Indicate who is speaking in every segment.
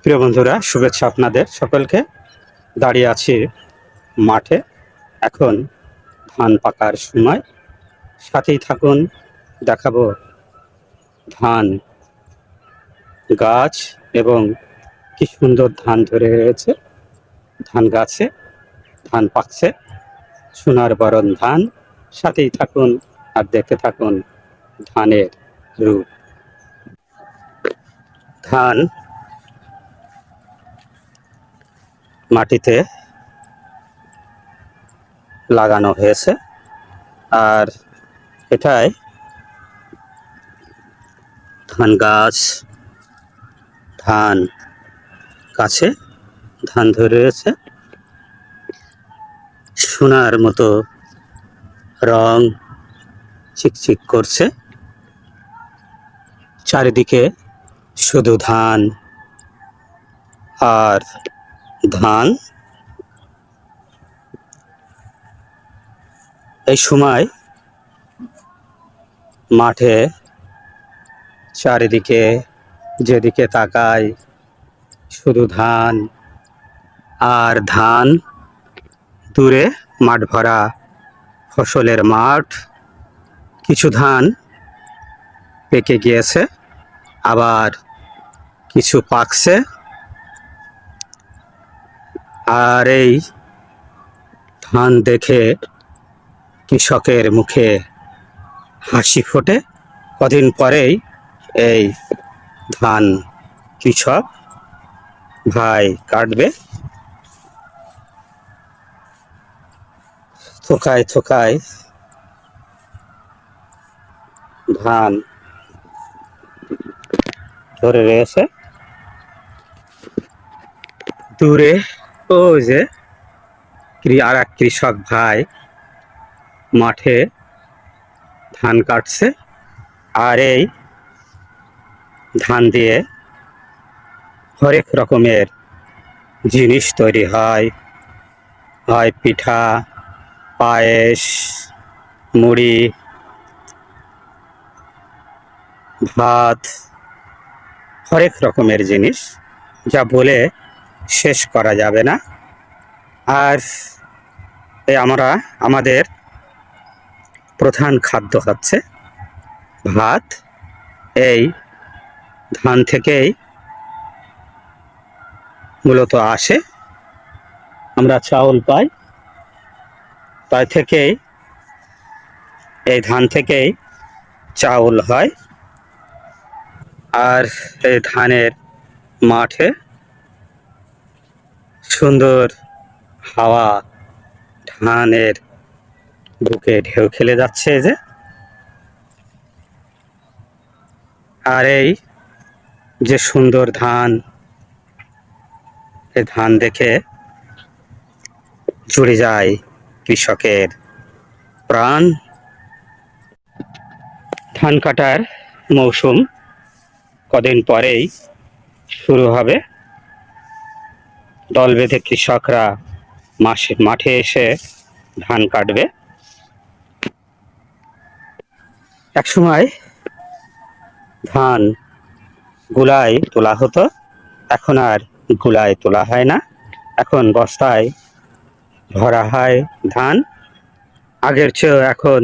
Speaker 1: প্রিয় বন্ধুরা, শুভেচ্ছা আপনাদের সকলকে। দাঁড়িয়ে আছি মাঠে। এখন ধান পাকার সময়। সাথেই থাকুন, দেখাবো ধান গাছ এবং কি সুন্দর ধান ধরে রয়েছে। ধান গাছে ধান পাকছে, সোনার বরণ ধান। সাথেই থাকুন আর দেখতে থাকুন ধানের রূপ। ধান মাটিতে লাগানো হয়েছে, আর এটাই ধান গাছ। ধান গাছে ধান ধরে রয়েছে, সোনার মতো রং চিকচিক করছে। চারিদিকে শুধু ধান আর ধান। এই সময় মাঠে চারিদিকে যেদিকে তাকাই শুধু ধান আর ধান। দূরে মাঠ ভরা ফসলের মাঠ। কিছু ধান পেকে গিয়েছে, আবার কিছু পাকছে। আর এই ধান দেখে কৃষকের মুখে হাসি ফোটে। কদিন পরেই এই ধান কৃষক ভাই কাটবে। থোকায় থোকায় ধান ধরে রয়েছে। দূরে ওই যে আর এক কৃষক ভাই মাঠে ধান কাটছে। আর এই ধান দিয়ে হরেক রকমের জিনিস তৈরি হয়। হয় পিঠা, পায়েস, মুড়ি, ভাত, হরেক রকমের জিনিস, যা বলে শেষ করা যাবে না। আর আমরা আমাদের প্রধান খাদ্য হচ্ছে ভাত। এই ধান থেকেই মূলত আসে, আমরা চাউল পাই। তাই থেকেই এই ধান থেকেই চাউল হয়। আর এই ধানের মাঠে সুন্দর হাওয়া ধানের বুকে ঢেউ খেলে যাচ্ছে যে। আর এই যে সুন্দর ধান, এই ধান দেখে জুড়ে যায় কৃষকের প্রাণ। ধান কাটার মৌসুম কদিন পরেই শুরু হবে। দল বেঁধে কৃষকরা মাঠে এসে ধান কাটবে। একসময় ধান গুলায় তোলা হতো, এখন আর গুলায় তোলা হয় না, এখন বস্তায় ভরা হয় ধান। আগের চেয়েও এখন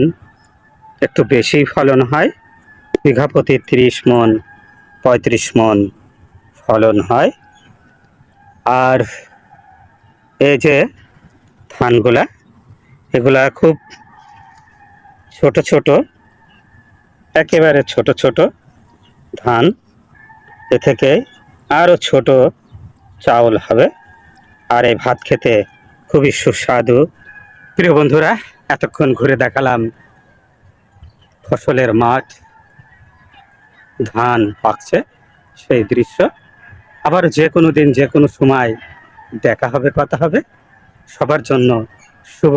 Speaker 1: একটু বেশি ফলন হয়, বিঘা প্রতি 30 মণ 35 মণ ফলন হয়। আর এই যে ধানগুলা, এগুলা খুব ছোট ছোট, একেবারে ছোট ছোট ধান। এ থেকে আরও ছোট চাউল হবে, আর এই ভাত খেতে খুবই সুস্বাদু। প্রিয় বন্ধুরা, এতক্ষণ ঘুরে দেখালাম ফসলের মাঠ, ধান পাকছে সেই দৃশ্য। আবার যে কোনো দিন যে কোনো সময় দেখা হবে, কথা হবে। সবার জন্য শুভ